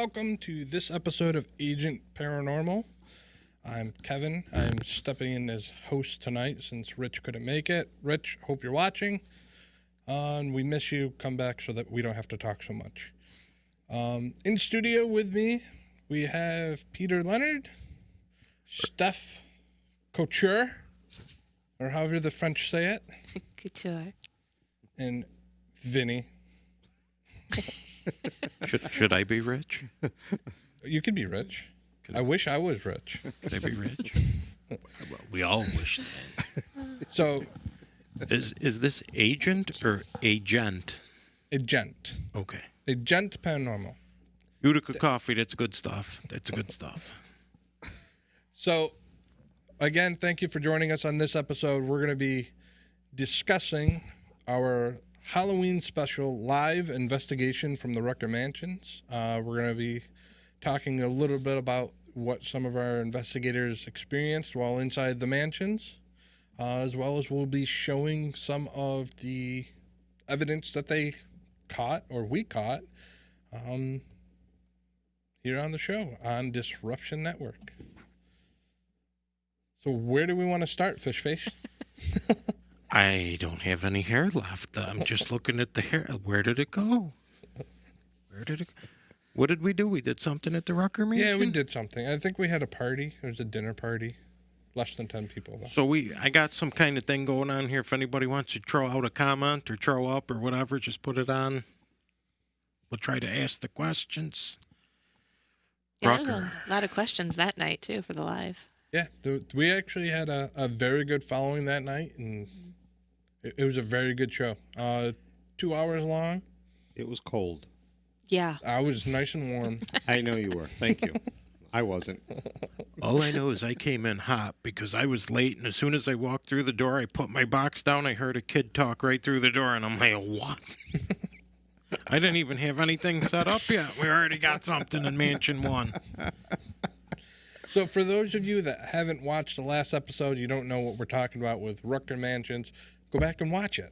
welcome to this episode of Agent Paranormal. I'm Kevin. I'm stepping in as host tonight since Rich couldn't make it. Rich, hope you're watching. And we miss you. Come back so that we don't have to talk so much. In studio with me, we have Peter Leonard, Steph Couture, or however the French say it. Couture. And Vinny. Should I be rich? You could be rich. I wish I was rich. Could I be rich? Well, we all wish that. So, is this agent or agent? Agent. Okay. Agent Paranormal. Utica coffee, that's good stuff. That's good stuff. So, again, thank you for joining us on this episode. We're going to be discussing our Halloween special live investigation from the Rutger mansions. We're going to be talking a little bit about what some of our investigators experienced while inside the mansions, as well as we'll be showing some of the evidence that they caught, or we caught, here on the show on Disruption Network. So where do we want to start, Fishface? I don't have any hair left. I'm just looking at the hair. Where did it go? What did we do? We did something at the Rutger mansion? Yeah, we did something. I think we had a party. It was a dinner party. Less than 10 people, though. So I got some kind of thing going on here. If anybody wants to throw out a comment or throw up or whatever, just put it on. We'll try to ask the questions. Yeah, there was a lot of questions that night, too, for the live. Yeah, we actually had a very good following that night, and it was a very good show. 2 hours long. It was cold. Yeah. I was nice and warm. I know you were. Thank you. I wasn't. All I know is I came in hot because I was late, and as soon as I walked through the door, I put my box down. I heard a kid talk right through the door, and I'm like, what? I didn't even have anything set up yet. We already got something in Mansion 1. So for those of you that haven't watched the last episode, you don't know what we're talking about with Rutger Mansions, go back and watch it.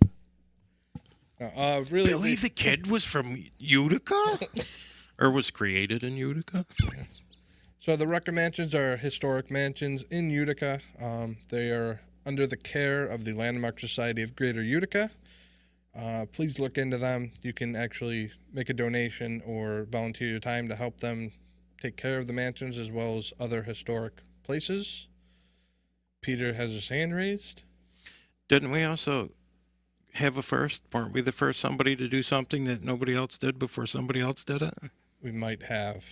Really, Billy the Kid was from Utica? Or was created in Utica? So the Rutger Mansions are historic mansions in Utica. They are under the care of the Landmark Society of Greater Utica. Please look into them. You can actually make a donation or volunteer your time to help them take care of the mansions as well as other historic places. Peter has his hand raised. Didn't we also have a first? Weren't we the first somebody to do something that nobody else did before somebody else did it? We might have.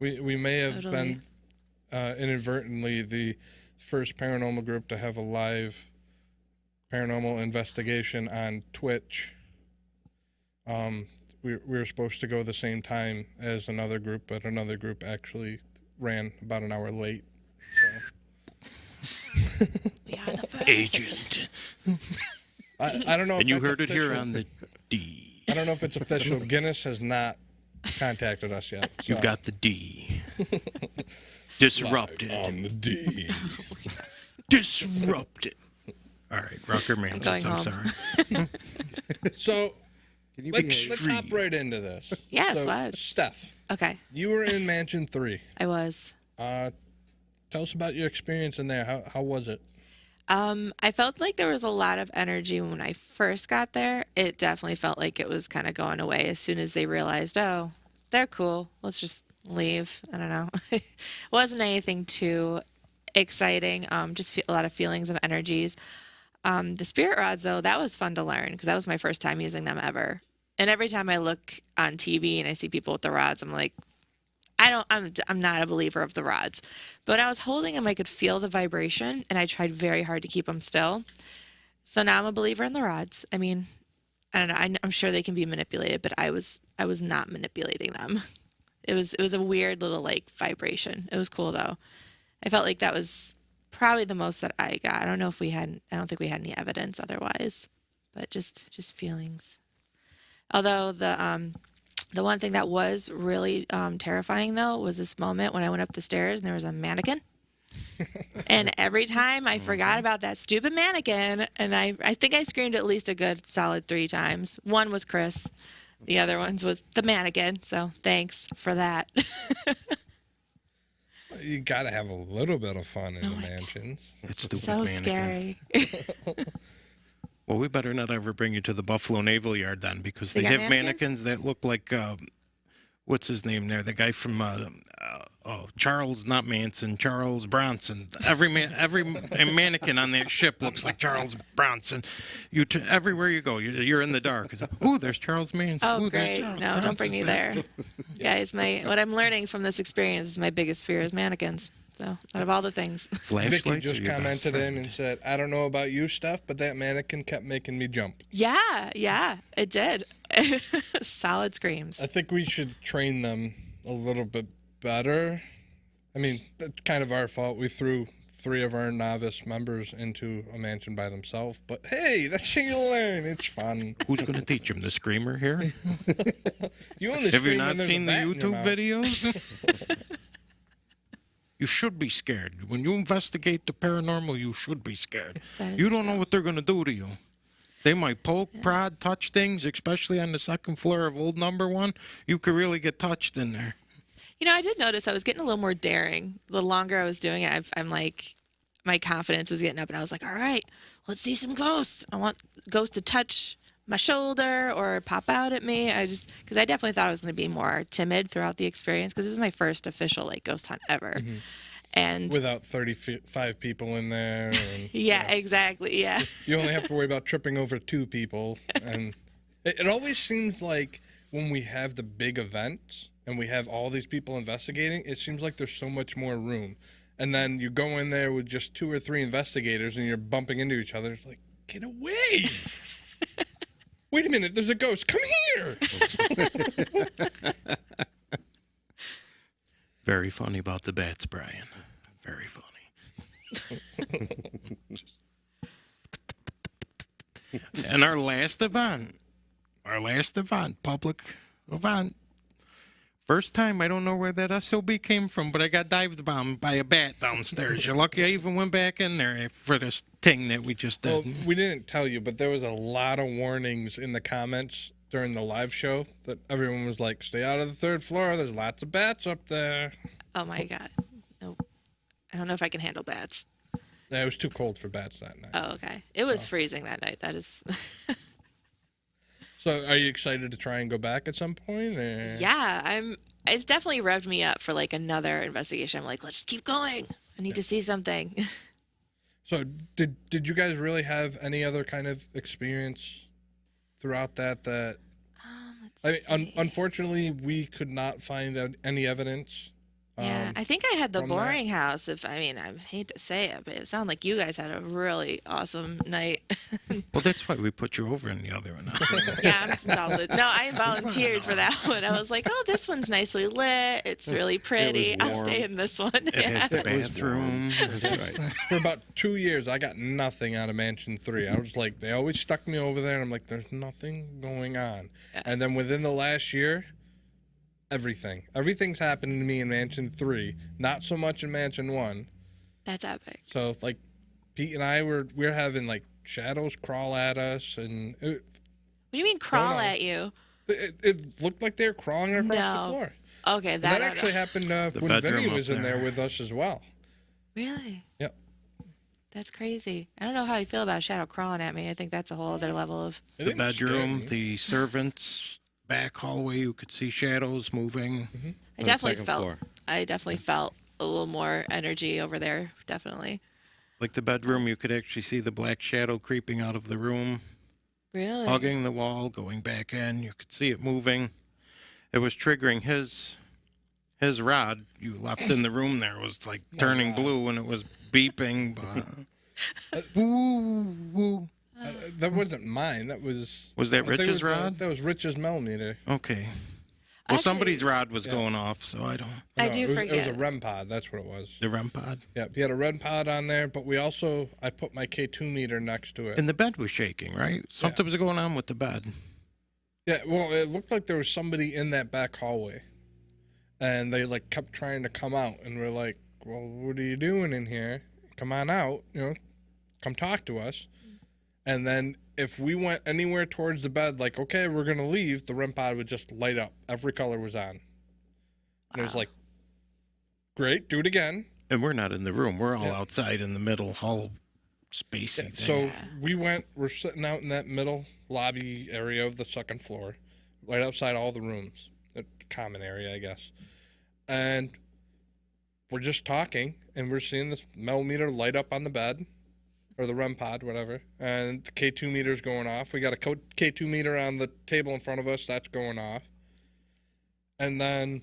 we may have been inadvertently the first paranormal group to have a live paranormal investigation on Twitch. We were supposed to go the same time as another group, but another group actually ran about an hour late. So. We are the first. Agent. I don't know if And you that's heard official. it here on the D. I don't know if it's official. Guinness has not contacted us yet. So. You got the D. Disrupted. On the D. Disrupted. All right, Rutger Mansions, I'm home. sorry. So Can you let's hop right into this. Yes, So, let's. Steph, Okay, you were in Mansion 3. I was. Tell us about your experience in there. How was it? I felt like there was a lot of energy when I first got there. It definitely felt like it was kind of going away as soon as they realized, oh, they're cool. Let's just leave. I don't know. It wasn't anything too exciting. Just a lot of feelings of energies. The spirit rods, though, that was fun to learn because that was my first time using them ever. And every time I look on TV and I see people with the rods, I'm like, I'm not a believer of the rods. But when I was holding them, I could feel the vibration, and I tried very hard to keep them still. So now I'm a believer in the rods. I mean, I don't know. I'm sure they can be manipulated, but I was not manipulating them. It was a weird little like vibration. It was cool though. I felt like that was probably the most that I got. I don't think we had any evidence otherwise, but just feelings. Although the one thing that was really terrifying, though, was this moment when I went up the stairs and there was a mannequin. And every time I forgot about that stupid mannequin, and I think I screamed at least a good solid 3 times. One was Chris. The other ones was the mannequin. So thanks for that. You got to have a little bit of fun in the mansions. That stupid So mannequin. scary. Well, we better not ever bring you to the Buffalo Naval Yard then, because they They got have mannequins? mannequins that look like, what's his name there? The guy from Charles, not Manson, Charles Bronson. Every mannequin on that ship looks like Charles Bronson. Everywhere you go, you're in the dark. Oh, there's Charles Manson. Oh, Ooh, there's great. Charles No, don't bring me Bronson. there. Guys, what I'm learning from this experience is my biggest fear is mannequins. So, out of all the things. Flashlights Vicky are just your best commented friend. in and said, I don't know about you, Steph, but that mannequin kept making me jump. Yeah, it did. Solid screams. I think we should train them a little bit better. I mean, that's kind of our fault. We threw 3 of our novice members into a mansion by themselves. But hey, that's how you learn. It's fun. Who's going to teach him? The screamer here? You only Have you scream when not there's a seen the bat in your YouTube mouth. videos? You should be scared. When you investigate the paranormal, you should be scared. That is You don't know true. what they're going to do to you. They might poke, prod, touch things, especially on the second floor of old number 1. You could really get touched in there. You know, I did notice I was getting a little more daring. The longer I was doing it, I'm like, my confidence was getting up, and I was like, all right, let's see some ghosts. I want ghosts to touch my shoulder or pop out at me. Because I definitely thought I was going to be more timid throughout the experience, because this is my first official like ghost hunt ever. Mm-hmm. And Without 35 people in there. And, yeah, exactly. Yeah. You only have to worry about tripping over 2 people. And it always seems like when we have the big events and we have all these people investigating, it seems like there's so much more room. And then you go in there with just 2 or 3 investigators and you're bumping into each other. It's like, get away. Wait a minute, there's a ghost. Come here. Very funny about the bats, Brian. Very funny. And our last event, public event. First time, I don't know where that SOB came from, but I got dived bombed by a bat downstairs. You're lucky I even went back in there for this thing that we just did. Well, we didn't tell you, but there was a lot of warnings in the comments during the live show that everyone was like, stay out of the 3rd floor. There's lots of bats up there. Oh my God. Nope. I don't know if I can handle bats. Yeah, it was too cold for bats that night. Oh, okay. It was freezing that night. That is. So are you excited to try and go back at some point? Or? Yeah, it's definitely revved me up for like another investigation. I'm like, let's keep going. I need to see something. So did you guys really have any other kind of experience throughout that? Let's see. Unfortunately, we could not find out any evidence. Yeah, I think I had the from that. boring house. I hate to say it, but it sounded like you guys had a really awesome night. Well, that's why we put you over in the other one. Yeah, I'm solid. No, I volunteered for that one. I was like, oh, this one's nicely lit. It's really pretty. I'll warm. stay in this one. It has the was bathroom. That's right. For about 2 years, I got nothing out of Mansion 3. I was like, they always stuck me over there, and I'm like, there's nothing going on. Yeah. And then within the last year, everything's happening to me in Mansion 3, not so much in Mansion 1. That's epic. So, like, Pete and I we're having, like, shadows crawl at us, and What do you mean crawl no. at you? it looked like they were crawling across No. the floor. Okay, And that I don't actually know. happened The when bedroom Vinny up was in there there. with us as well. Really? Yep. That's crazy. I don't know how you feel about shadow crawling at me. I think that's a whole other level of. It The didn't scare bedroom, me. the servants' back hallway, you could see shadows moving. I definitely second felt. floor. I definitely felt a little more energy over there. Definitely. Like the bedroom, you could actually see the black shadow creeping out of the room, Really? hugging the wall, going back in. You could see it moving. It was triggering his rod you left in the room there was like turning blue and it was beeping. But woo, woo. That wasn't mine. That was. Was that I think it Rich's was, rod? That was Rich's millimeter. Okay. Well, Actually- somebody's rod was going off, so I don't. I No, do it was, forget. It was a REM pod. That's what it was. The REM pod. Yeah, he had a REM pod on there, but I put my K2 meter next to it. And the bed was shaking, right? Something was going on with the bed. Yeah, well, it looked like there was somebody in that back hallway, and they like kept trying to come out, and we're like, "Well, what are you doing in here? Come on out, come talk to us." And then if we went anywhere towards the bed, like, okay, we're going to leave, the REM pod would just light up. Every color was on. And it was like, great, do it again. And we're not in the room. We're all Yeah. outside in the middle hall spacey thing. So we're sitting out in that middle lobby area of the second floor, right outside all the rooms, the common area, I guess. And we're just talking, and we're seeing this metal meter light up on the bed, or the REM pod, whatever. And the K2 meter's going off. We got a K2 meter on the table in front of us. That's going off. And then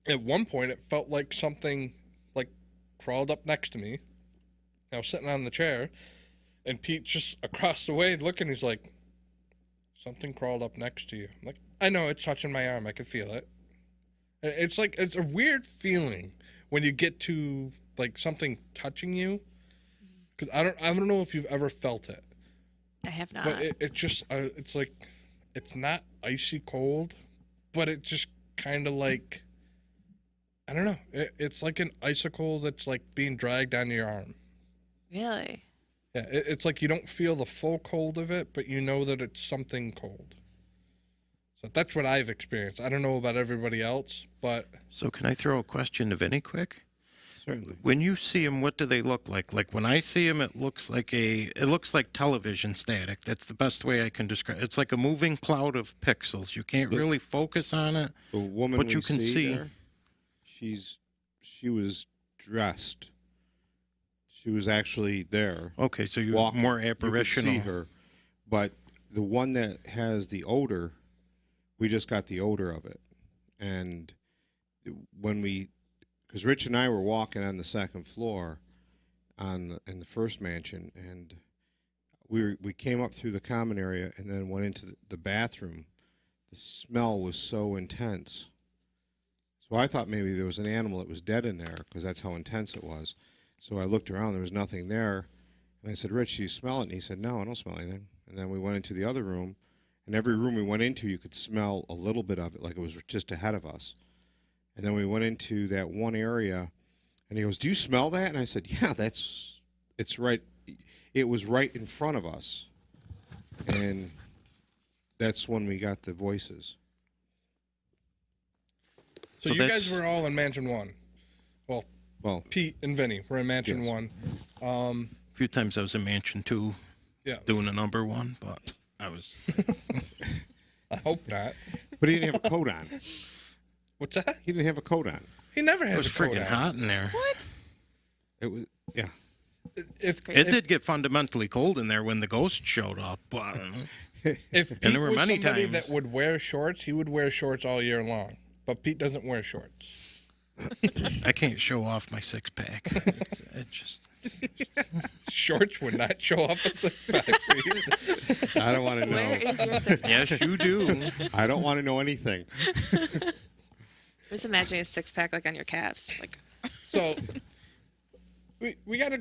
at one point, it felt like something like crawled up next to me. I was sitting on the chair, and Pete's just across the way looking. He's like, something crawled up next to you. I'm like, I know, it's touching my arm. I can feel it. It's like, it's a weird feeling when you get to like something touching you. Because I don't know if you've ever felt it. I have not. But it just, it's like, it's not icy cold, but it just kind of like, I don't know. It's like an icicle that's like being dragged on your arm. Really? Yeah, it's like you don't feel the full cold of it, but you know that it's something cold. So that's what I've experienced. I don't know about everybody else, but So can I throw a question to Vinny quick? Certainly. When you see them, what do they look like? Like when I see them, it looks like television static. That's the best way I can describe. It's like a moving cloud of pixels. You can't really focus on it. The woman But we you can see- there, she was dressed. She was actually there. Okay, so you're walking. more You could apparitional. see her, but the one that has the odor, we just got the odor of it, and when because Rich and I were walking on the second floor, in the first mansion, and we came up through the common area and then went into the bathroom. The smell was so intense. So I thought maybe there was an animal that was dead in there because that's how intense it was. So I looked around, there was nothing there. And I said, Rich, do you smell it? And he said, no, I don't smell anything. And then we went into the other room, and every room we went into, you could smell a little bit of it, like it was just ahead of us. And then we went into that one area, and he goes, do you smell that? And I said, yeah, it's right. It was right in front of us. And that's when we got the voices. so So you that's- guys were all in Mansion 1. Well, Pete and Vinny were in Mansion Yes. 1. A few times I was in Mansion 2 Yeah, doing a number 1, but I was... I hope not. but he didn't have a coat on. What's that? He didn't have a coat on. He never It has was a coat freaking on. hot in there. What? It was, yeah. If, It did get fundamentally cold in there when the ghost showed up. But if Pete there were was many somebody times- that would wear shorts, he would wear shorts all year long. But Pete doesn't wear shorts. I can't show off my six-pack. It just... Shorts would not show up at the I don't want to know. Where is your six pack? Yes, you do. I don't want to know anything. I was imagining a six pack like on your calves, just like So we got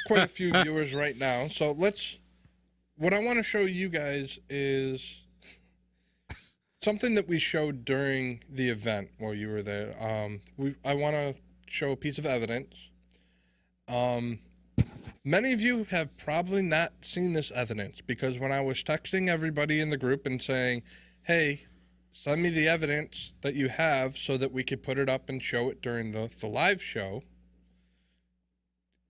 quite a few viewers right now. So what I want to show you guys is something that we showed during the event while you were there. I want to show a piece of evidence. Many of you have probably not seen this evidence because when I was texting everybody in the group and saying, hey, send me the evidence that you have so that we could put it up and show it during the live show.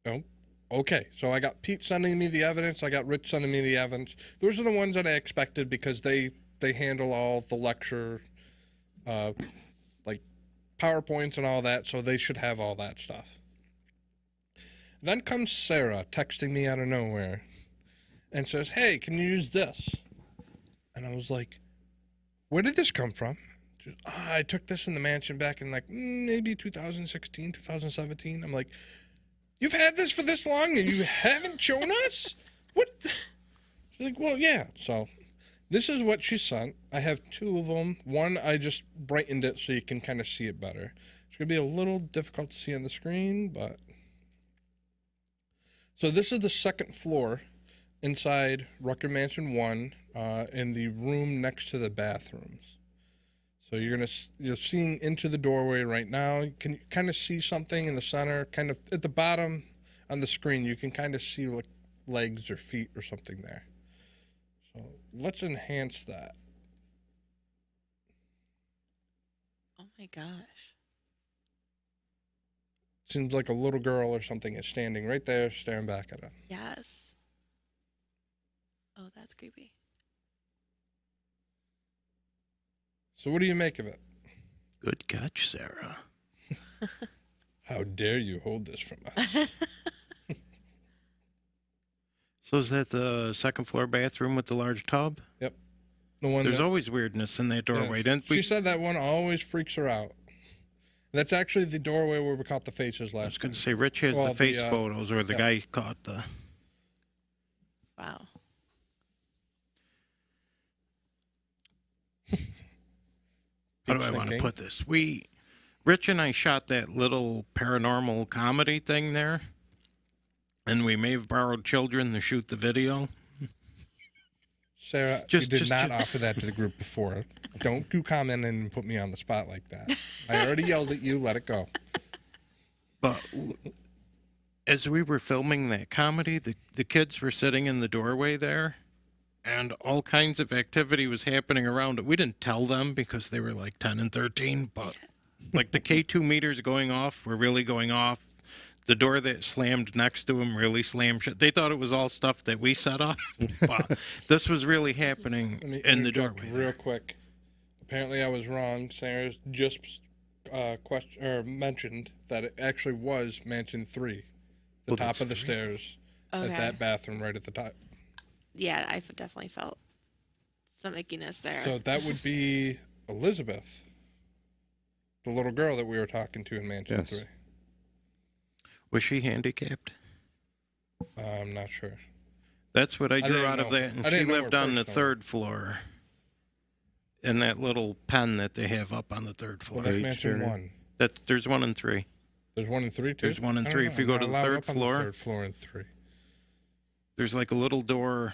Oh, okay. So I got Pete sending me the evidence. I got Rich sending me the evidence. Those are the ones that I expected because they handle all the lecture, like PowerPoints and all that. So they should have all that stuff. Then comes Sarah texting me out of nowhere and says, hey, can you use this? And I was like, where did this come from? She goes, I took this in the mansion back in like maybe 2016, 2017. I'm like, you've had this for this long and you haven't shown us? What? She's like, well, yeah. So this is what she sent. I have two of them. One, I just brightened it so you can kind of see it better. It's going to be a little difficult to see on the screen, but... So this is the second floor inside Rutger Mansion 1 in the room next to the bathrooms. So you're seeing into the doorway right now. You can kind of see something in the center, kind of at the bottom on the screen. You can kind of see legs or feet or something there. So let's enhance that. Oh my gosh. Seems like a little girl or something is standing right there staring back at it. Yes. Oh, that's creepy. So what do you make of it? Good catch, Sarah. How dare you hold this from us? So is that the second floor bathroom with the large tub? Yep. The one There's that, always weirdness in that doorway. yeah. Didn't She we? said that one always freaks her out. That's actually the doorway where we caught the faces I was last going time. to say, Rich has Well, the face the, photos where the yeah. guy caught the... Wow. How do I want to put this? Rich and I shot that little paranormal comedy thing there, and we may have borrowed children to shoot the video. Sarah, you did not offer that to the group before. Don't you comment and put me on the spot like that. I already yelled at you. Let it go. But as we were filming that comedy, the kids were sitting in the doorway there, and all kinds of activity was happening around it. We didn't tell them because they were like 10 and 13, but like the K2 meters going off were really going off. The door that slammed next to them really slammed shut. They thought it was all stuff that we set up, but this was really happening Let me in the interject doorway. real There. quick. Apparently, I was wrong. Sarah just mentioned that it actually was Mansion 3, the Well, top that's of the 3. stairs Okay. at that bathroom right at the top. Yeah, I definitely felt some ickiness there. So that would be Elizabeth, the little girl that we were talking to in Mansion Yes. 3. Was she handicapped? I'm not sure. That's what I drew didn't out of know. that. And I she didn't know lived her on the personally. 3rd floor in that little pen that they have up on the 3rd floor. Well, that's Page Mansion there. 1. There's 1 and 3. There's 1 and 3 too. There's 1 and I don't 3. know. If you go I'm to not the allowed 3rd up on floor, the 3rd floor and 3. there's like a little door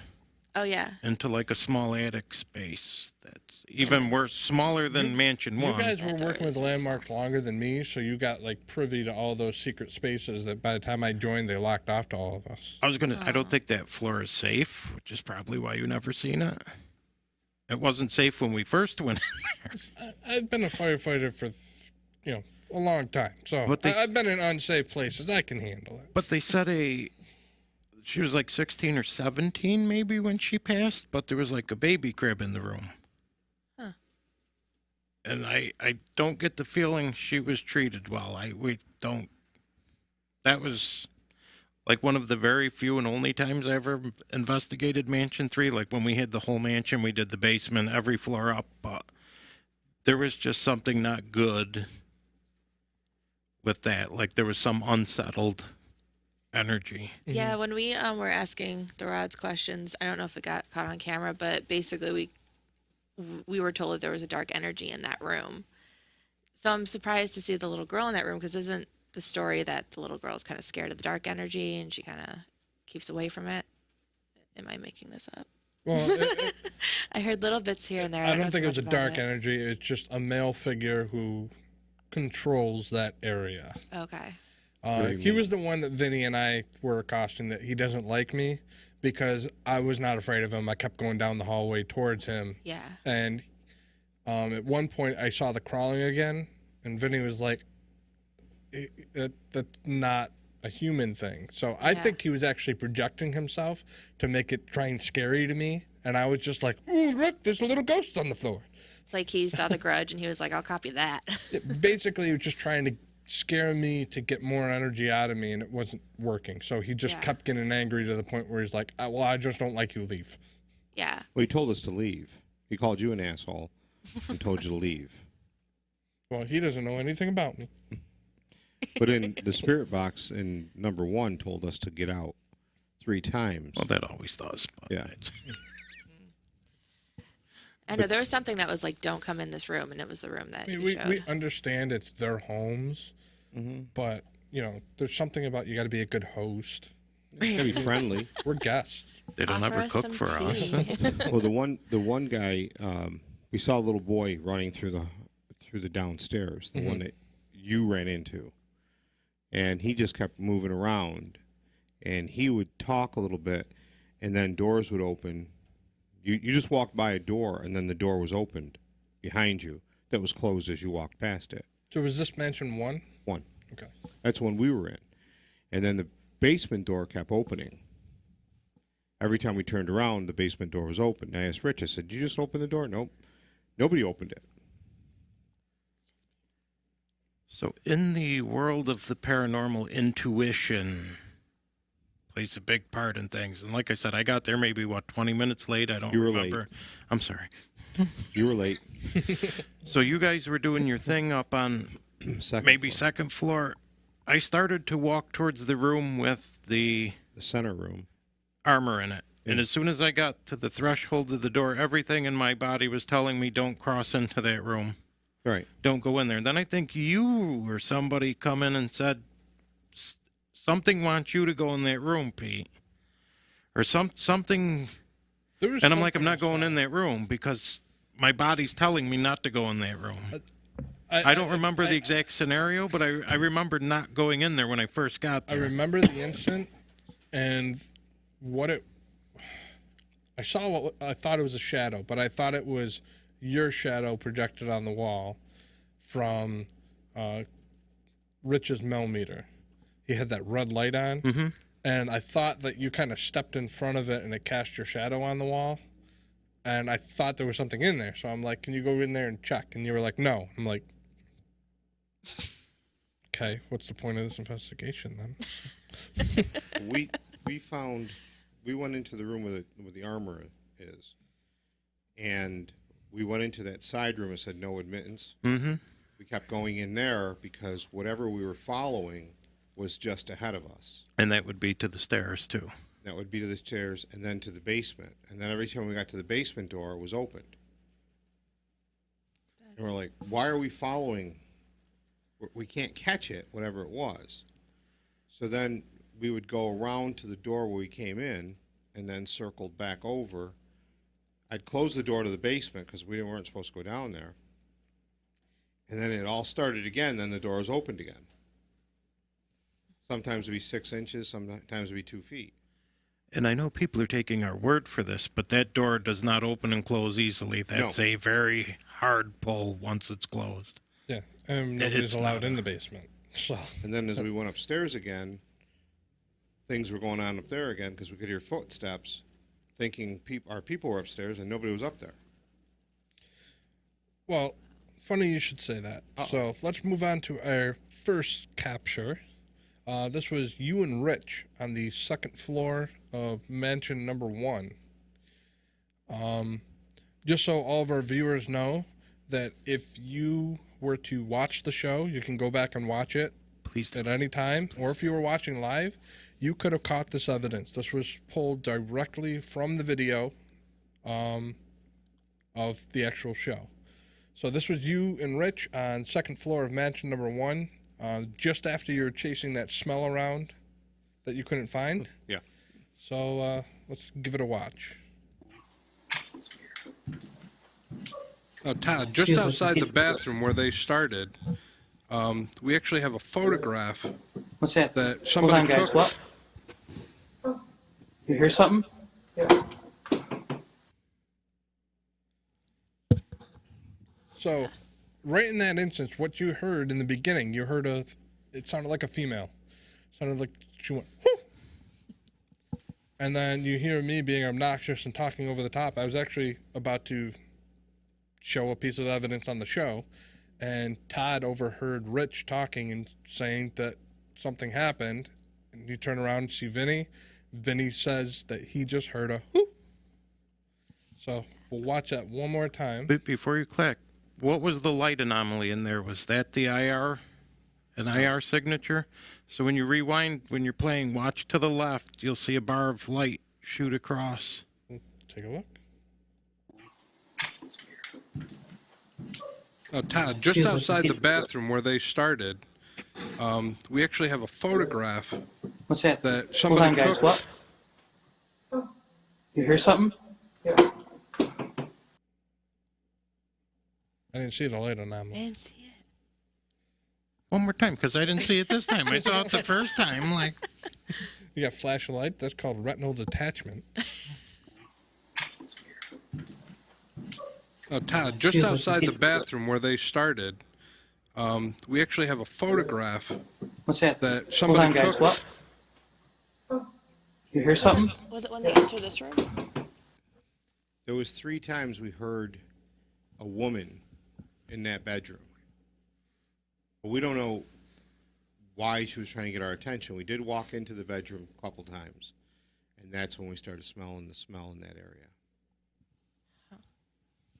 oh yeah. into like a small attic space that's even worse, smaller than Mansion You 1. guys That were door working is with really landmarks longer than me, so you got like privy to all those secret spaces that by the time I joined, they locked off to all of us. I don't think that floor is safe, which is probably why you never seen it. It wasn't safe when we first went in there. I've been a firefighter for, a long time, so But I've been in unsafe places. I can handle it. But they said she was like 16 or 17 maybe when she passed, but there was like a baby crib in the room. Huh. And I don't get the feeling she was treated well. That was like one of the very few and only times I ever investigated Mansion 3. Like when we had the whole mansion, we did the basement, every floor up, but there was just something not good with that. Like there was some unsettled energy. Yeah, when we were asking the Rods questions, I don't know if it got caught on camera, but basically we were told that there was a dark energy in that room. So I'm surprised to see the little girl in that room, because isn't the story that the little girl's kind of scared of the dark energy and she kind of keeps away from it? Am I making this up? Well, I heard little bits here and there. I know don't think too it was a much about dark energy. It's just a male figure who controls that area. Okay. Very He male. was the one that Vinny and I were accosting that he doesn't like me because I was not afraid of him. I kept going down the hallway towards him. Yeah. And at one point, I saw the crawling again, and Vinny was like, that's not a human thing. So I Yeah. think he was actually projecting himself to make it try and scary to me. And I was just like, ooh, look, there's a little ghost on the floor. It's like he saw The Grudge and he was like, I'll copy that. Basically, he was just trying to scare me to get more energy out of me, and it wasn't working. So he just Yeah. kept getting angry to the point where he's like, well, I just don't like you, leave. Yeah. Well, he told us to leave. He called you an asshole and told you to leave. Well, he doesn't know anything about me. But in the spirit box in number 1 told us to get out 3 times. Well, that always does. But Yeah. I know there was something that was like, don't come in this room, and it was the room that I mean, you we showed. understand it's their homes, but, there's something about you got to be a good host. Gotta be friendly. We're guests. They don't Offer ever us cook some for us. tea. Well, the one guy, we saw a little boy running through the downstairs, the one that you ran into, and he just kept moving around, and he would talk a little bit, and then doors would open. You just walked by a door, and then the door was opened behind you that was closed as you walked past it. So was this mansion 1? 1. Okay. That's when we were in. And then the basement door kept opening. Every time we turned around, the basement door was open. I asked Rich, I said, did you just open the door? Nope. Nobody opened it. So in the world of the paranormal, intuition plays a big part in things. And like I said, I got there maybe, 20 minutes late? I don't You were remember. late. I'm sorry. You were late. So you guys were doing your thing up on second floor. I started to walk towards the room with the center room. armor in it. And as soon as I got to the threshold of the door, everything in my body was telling me, don't cross into that room. Right. Don't go in there. And then I think you or somebody come in and said, something wants you to go in that room, Pete. Or something. And I'm like, I'm not going in that room because my body's telling me not to go in that room. I don't remember the exact scenario, but I remember not going in there when I first got there. I remember the instant and I saw what I thought it was a shadow, but I thought it was your shadow projected on the wall from Rich's millimeter. He had that red light on, and I thought that you kind of stepped in front of it and it cast your shadow on the wall. And I thought there was something in there, so I'm like, can you go in there and check? And you were like, no. I'm like, okay, what's the point of this investigation then? We went into the room where the armor is, and we went into that side room and said no admittance. Mm-hmm. We kept going in there because whatever we were following was just ahead of us. And that would be to the stairs, too. That would be to the stairs and then to the basement. And then every time we got to the basement door, it was opened. And we're like, why are we following? We can't catch it, whatever it was. So then we would go around to the door where we came in and then circled back over. I'd close the door to the basement because we weren't supposed to go down there. And then it all started again. Then the door was opened again. Sometimes it'd be 6 inches, sometimes it'd be 2 feet. And I know people are taking our word for this, but that door does not open and close easily. That's a very hard pull once it's closed. Yeah, and nobody's allowed in the basement. So. And then as we went upstairs again, things were going on up there again because we could hear footsteps, thinking our people were upstairs and nobody was up there. Well, funny you should say that. So let's move on to our first capture. This was you and Rich on the second floor of mansion number 1. Just so all of our viewers know that if you were to watch the show, you can go back and watch it at any time. Or if you were watching live, you could have caught this evidence. This was pulled directly from the video of the actual show. So this was you and Rich on second floor of mansion number 1. Just after you were chasing that smell around that you couldn't find. Yeah. So let's give it a watch. Oh, Todd, just outside the bathroom where they started, we actually have a photograph. What's that? That somebody Hold on, guys. took. What? You hear something? Yeah. So, right in that instance, what you heard in the beginning, you heard it sounded like a female. It sounded like she went, whoo! And then you hear me being obnoxious and talking over the top. I was actually about to show a piece of evidence on the show, and Todd overheard Rich talking and saying that something happened, and you turn around and see Vinny. Vinny says that he just heard a whoo. So we'll watch that one more time. But before you click, what was the light anomaly in there? Was that the IR, an IR signature? So when you rewind, when you're playing Watch to the left, you'll see a bar of light shoot across. Take a look. Oh, Todd, just outside the bathroom where they started, we actually have a photograph. What's that? That somebody Hold on, guys. took. What? You hear something? Yeah. I didn't see the light on that one. I didn't see it. One more time, because I didn't see it this time. I saw it the first time. Like, You got flashlight. That's called retinal detachment. Oh, Todd, just Feels like outside the the kid- bathroom where they started, we actually have a photograph What's that? that Hold somebody on, guys. took. What? You hear something? Was it when they entered this room? There was 3 times we heard a woman in that bedroom. But we don't know why she was trying to get our attention. We did walk into the bedroom a couple times, and that's when we started smelling the smell in that area.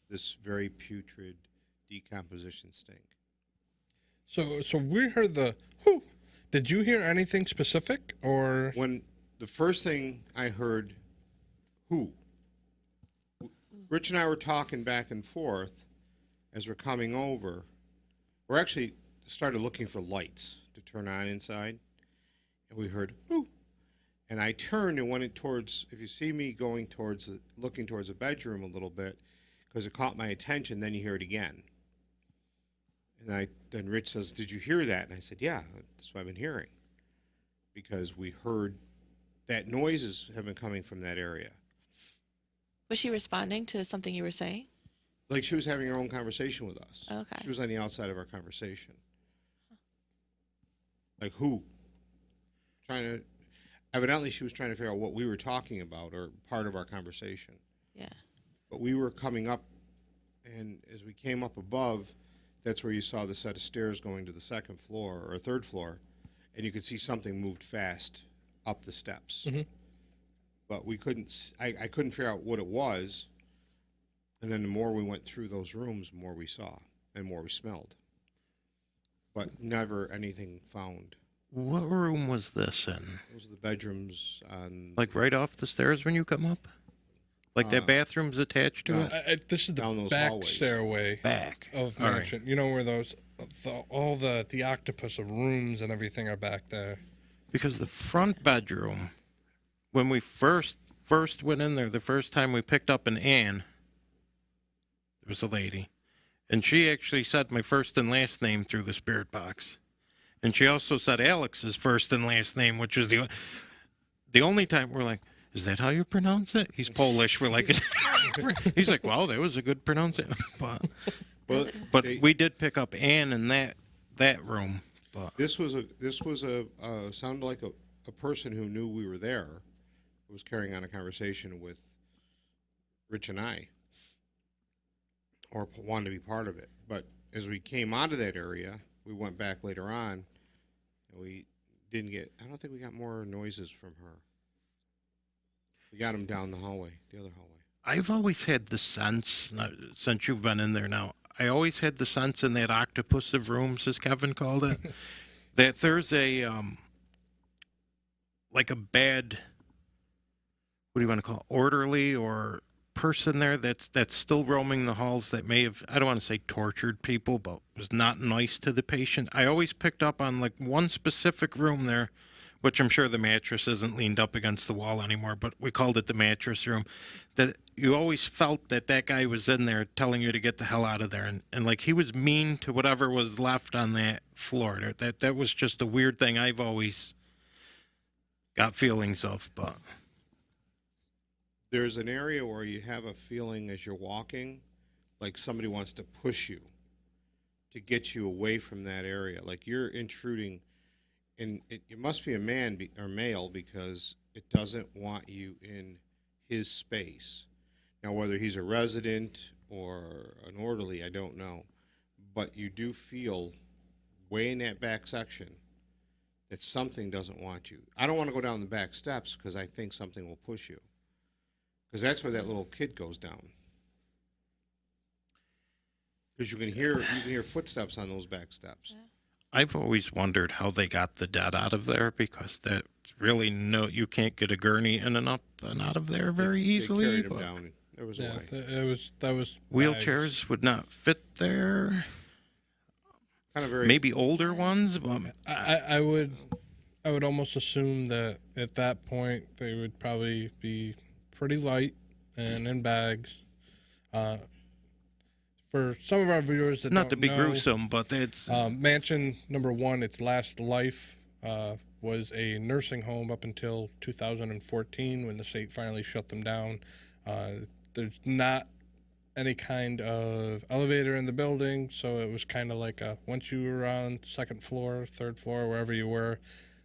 This very putrid decomposition stink. So we heard the whoo. Did you hear anything specific or? When the first thing I heard, who? Rich and I were talking back and forth as we're coming over. We're actually started looking for lights to turn on inside, and we heard whoo. And I turned and went towards. If you see me going towards, looking towards the bedroom a little bit, because it caught my attention. Then you hear it again. And then Rich says, "Did you hear that?" And I said, "Yeah, that's what I've been hearing." Because we heard that noises have been coming from that area. Was she responding to something you were saying? Like she was having her own conversation with us. Okay. She was on the outside of our conversation. Like who? Evidently she was trying to figure out what we were talking about or part of our conversation. Yeah. But we were coming up, and as we came up above, that's where you saw the set of stairs going to the second floor or third floor, and you could see something moved fast up the steps. Mm-hmm. But we couldn't. I couldn't figure out what it was, and then the more we went through those rooms, the more we saw and more we smelled. But never anything found. What room was this in? Those are the bedrooms on. Like right off the stairs when you come up? Like that bathroom's attached to no. it? This is the Down those back hallways. stairway Back. of All right. mansion. You know where those all the octopus of rooms and everything are back there. Because the front bedroom, when we first went in there, the first time we picked up an Ann, there was a lady, and she actually said my first and last name through the spirit box. And she also said Alex's first and last name, which is the only time we're like, is that how you pronounce it? He's Polish. We're like, he's like, well, that was a good pronunciation. But we did pick up Ann in that room. But This was a sounded like a person who knew we were there, who was carrying on a conversation with Rich and I, or wanted to be part of it. But as we came out of that area, we went back later on, and we didn't get. I don't think we got more noises from her. We got them down the hallway, the other hallway. I've always had the sense, since you've been in there now, I always had the sense in that octopus of rooms, as Kevin called it, that there's a, like a bad, what do you want to call it, orderly or person there that's still roaming the halls that may have, I don't want to say tortured people, but was not nice to the patient. I always picked up on like one specific room there, which I'm sure the mattress isn't leaned up against the wall anymore, but we called it the mattress room, that you always felt that guy was in there telling you to get the hell out of there. And like he was mean to whatever was left on that floor. That was just a weird thing I've always got feelings of. But There's an area where you have a feeling as you're walking, like somebody wants to push you to get you away from that area. Like you're intruding. And it must be a man or male because it doesn't want you in his space. Now, whether he's a resident or an orderly, I don't know. But you do feel way in that back section that something doesn't want you. I don't want to go down the back steps because I think something will push you. Because that's where that little kid goes down. Because you can hear footsteps on those back steps. Yeah. I've always wondered how they got the dead out of there, because that's really you can't get a gurney in and up and out of there very easily. They carried him but down. There was a way. That was wheelchairs bags. would not fit there. Kind of very. Maybe older ones, but I would almost assume that at that point they would probably be pretty light and in bags. For some of our viewers that not don't to be know, gruesome, but it's Mansion number 1, its last life was a nursing home up until 2014 when the state finally shut them down. There's not any kind of elevator in the building, so it was kind of like once you were on second floor, third floor, wherever you were,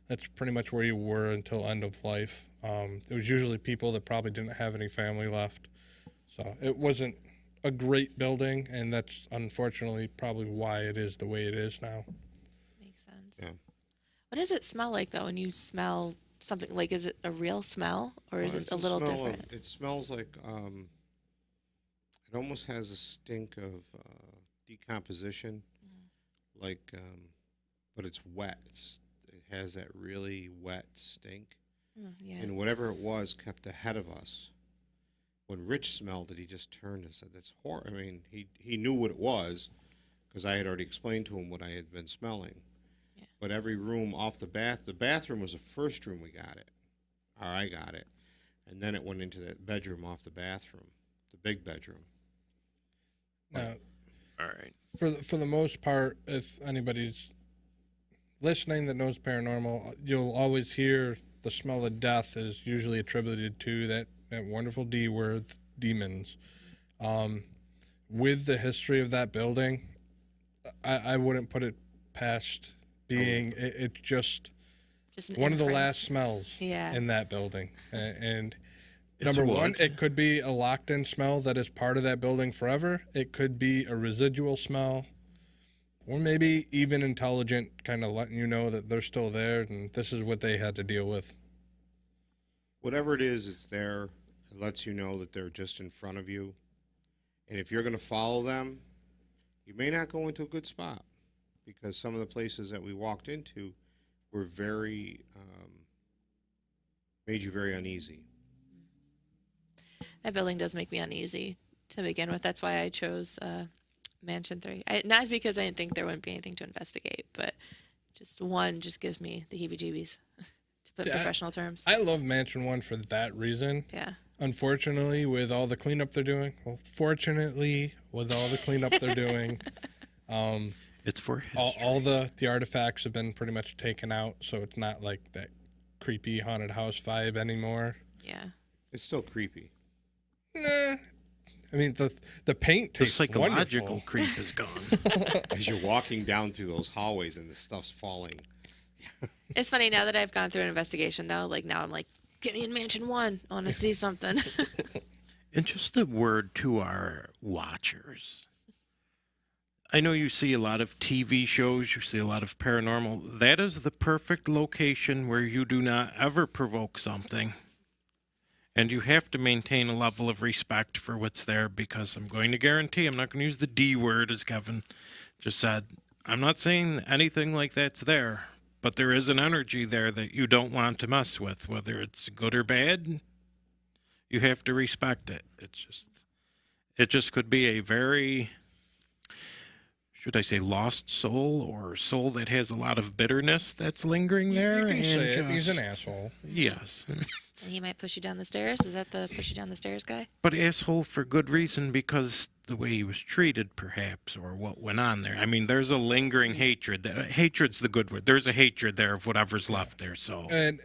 that's pretty much where you were until end of life. It was usually people that probably didn't have any family left. So it wasn't a great building, and that's unfortunately probably why it is the way it is now. Makes sense. Yeah. What does it smell like though when you smell something? Like, is it a real smell or is It's it a little smell different? it smells like it almost has a stink of decomposition, like, but it's wet. It has that really wet stink, Yeah. and whatever it was kept ahead of us. When Rich smelled it, he just turned and said, "That's horrible." I mean, he knew what it was because I had already explained to him what I had been smelling. Yeah. But every room off the bathroom was the first room we got it, or I got it, and then it went into that bedroom off the bathroom, the big bedroom. Now, All right. for the most part, if anybody's listening that knows paranormal, you'll always hear the smell of death is usually attributed to that wonderful D word, demons. With the history of that building, I wouldn't put it past being it's just Just an one of the imprint. last smells Yeah. in that building. And It's number one, wood. it could be a locked-in smell that is part of that building forever. It could be a residual smell, or maybe even intelligent, kind of letting you know that they're still there and this is what they had to deal with. Whatever it is, it's there. It lets you know that they're just in front of you. And if you're going to follow them, you may not go into a good spot because some of the places that we walked into were very, made you very uneasy. That building does make me uneasy to begin with. That's why I chose Mansion 3. Not because I didn't think there wouldn't be anything to investigate, but just one just gives me the heebie-jeebies, to put in Yeah, professional terms. I love Mansion 1 for that reason. Yeah. Unfortunately, with all the cleanup they're doing, fortunately, with all the cleanup they're doing, It's for all the artifacts have been pretty much taken out, so it's not like that creepy haunted house vibe anymore. Yeah. It's still creepy. Nah. I mean, the paint the tastes psychological wonderful. creep is gone. As you're walking down through those hallways and the stuff's falling. It's funny now that I've gone through an investigation, though. Like, now I'm like, get me in Mansion 1. I want to see something. And just a word to our watchers. I know you see a lot of TV shows, you see a lot of paranormal. That is the perfect location where you do not ever provoke something. And you have to maintain a level of respect for what's there because I'm going to guarantee, I'm not going to use the D word as Kevin just said. I'm not saying anything like that's there, but there is an energy there that you don't want to mess with, whether it's good or bad. You have to respect it. It just could be a very, should I say, lost soul or soul that has a lot of bitterness that's lingering there. You can say it. He's an just- asshole. Yes. And he might push you down the stairs. Is that the push you down the stairs guy? But asshole for good reason because the way he was treated, perhaps, or what went on there. I mean, there's a lingering hatred. Hatred's the good word. There's a hatred there of whatever's left there. So, And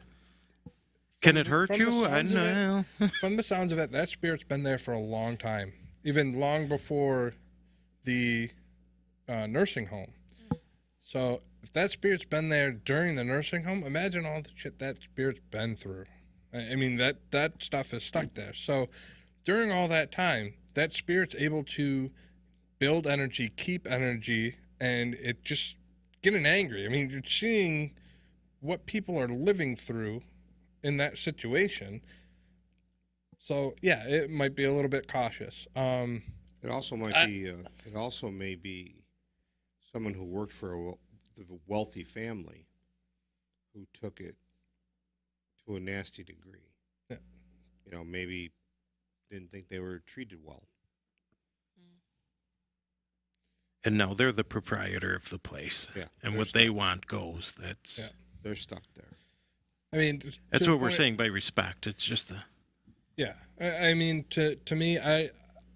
can it hurt from the you? I sounds of it- know. from the sounds of it, that spirit's been there for a long time, even long before the nursing home. So if that spirit's been there during the nursing home, imagine all the shit that spirit's been through. I mean, that stuff is stuck there. So during all that time, that spirit's able to build energy, keep energy, and it just getting angry. I mean, you're seeing what people are living through in that situation. So yeah, it might be a little bit cautious. It also might be. It also may be someone who worked for a wealthy family who took it to a nasty degree. Yeah. You know, maybe didn't think they were treated well. And now they're the proprietor of the place. Yeah, And they're what they want goes. That's Yeah. They're stuck there. I mean, that's to what the we're point- saying by respect. It's just the Yeah, I mean, to me, I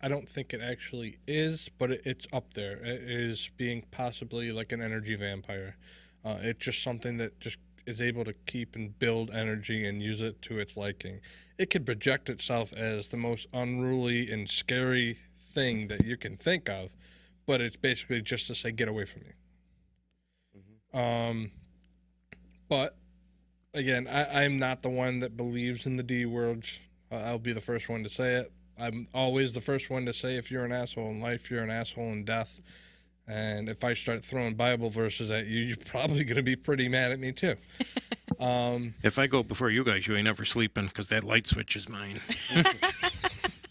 don't think it actually is, but it's up there. It is being possibly like an energy vampire. It's just something that just is able to keep and build energy and use it to its liking. It could project itself as the most unruly and scary thing that you can think of, but it's basically just to say, get away from me. But again, I'm not the one that believes in the D words. I'll be the first one to say it. I'm always the first one to say, if you're an asshole in life, you're an asshole in death. And if I start throwing Bible verses at you, you're probably going to be pretty mad at me too. If I go before you guys, you ain't ever sleeping because that light switch is mine.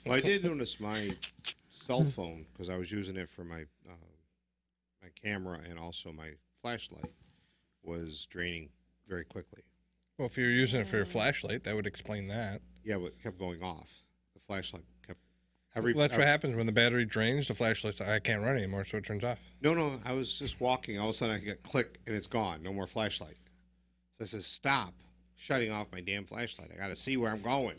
Well, I did notice my cell phone, because I was using it for my my camera and also my flashlight, was draining very quickly. Well, if you're using it for your flashlight, that would explain that. Yeah, but it kept going off. The flashlight kept Well, that's what happens when the battery drains. The flashlight's like, I can't run anymore, so it turns off. No, I was just walking. All of a sudden, I get click, and it's gone. No more flashlight. So I says, stop shutting off my damn flashlight. I got to see where I'm going.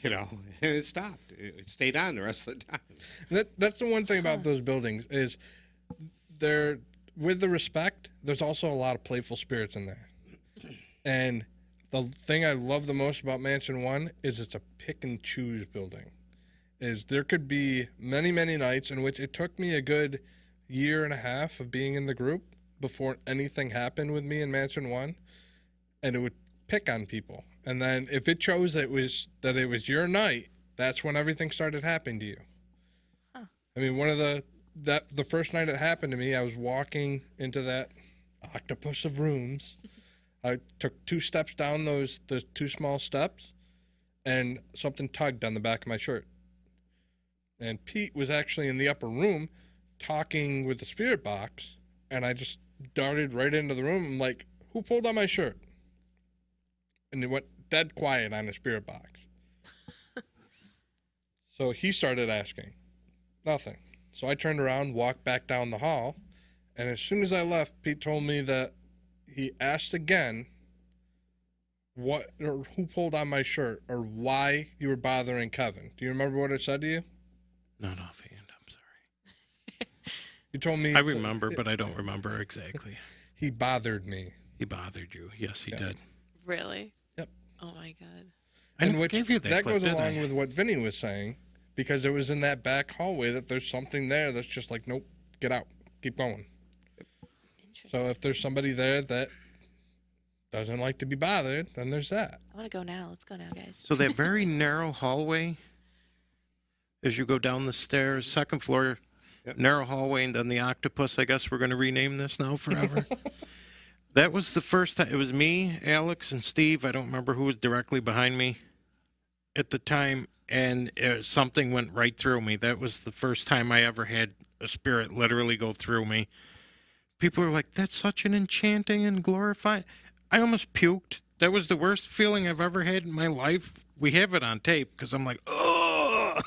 You know, and it stopped. It stayed on the rest of the time. That's the one thing about those buildings is they're, with the respect, there's also a lot of playful spirits in there. And the thing I love the most about Mansion 1 is it's a pick and choose building. Is there could be many, many nights in which it took me a good year and a half of being in the group before anything happened with me in Mansion 1, and it would pick on people. And then if it chose that it was your night, that's when everything started happening to you. Huh. I mean, the first night it happened to me, I was walking into that octopus of rooms. I took 2 steps down the 2 small steps, and something tugged on the back of my shirt. And Pete was actually in the upper room talking with the spirit box, and I just darted right into the room. I'm like, who pulled on my shirt? And it went dead quiet on the spirit box. So he started asking. Nothing. So I turned around, walked back down the hall, and as soon as I left, Pete told me that he asked again what or who pulled on my shirt or why you were bothering Kevin. Do you remember what it said to you? Not offhand, I'm sorry. You told me. I remember, but I don't remember exactly. He bothered me. He bothered you. Yes, he did. Really? Yep. Oh my God. I And never which gave you that clip, goes did along I? with what Vinny was saying, because it was in that back hallway that there's something there that's just like, nope, get out, keep going. So if there's somebody there that doesn't like to be bothered, then there's that. I want to go now. Let's go now, guys. So that very narrow hallway, as you go down the stairs, second floor, narrow hallway, and then the octopus, I guess we're going to rename this now forever. That was the first time. It was me, Alex, and Steve. I don't remember who was directly behind me at the time, and something went right through me. That was the first time I ever had a spirit literally go through me. People are like, that's such an enchanting and glorifying. I almost puked. That was the worst feeling I've ever had in my life. We have it on tape because I'm like, oh,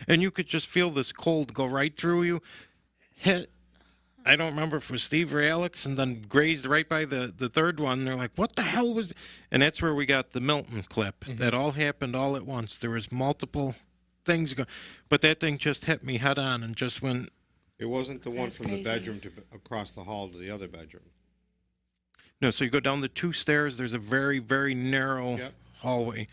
and you could just feel this cold go right through you. Hit. I don't remember if it was Steve or Alex, and then grazed right by the third one. They're like, what the hell was it? And that's where we got the Milton clip. Mm-hmm. That all happened all at once. There was multiple things going, but that thing just hit me head on and just went. It wasn't the one That's from crazy. the bedroom to across the hall to the other bedroom. No, so you go down the 2 stairs. There's a very, very narrow hallway.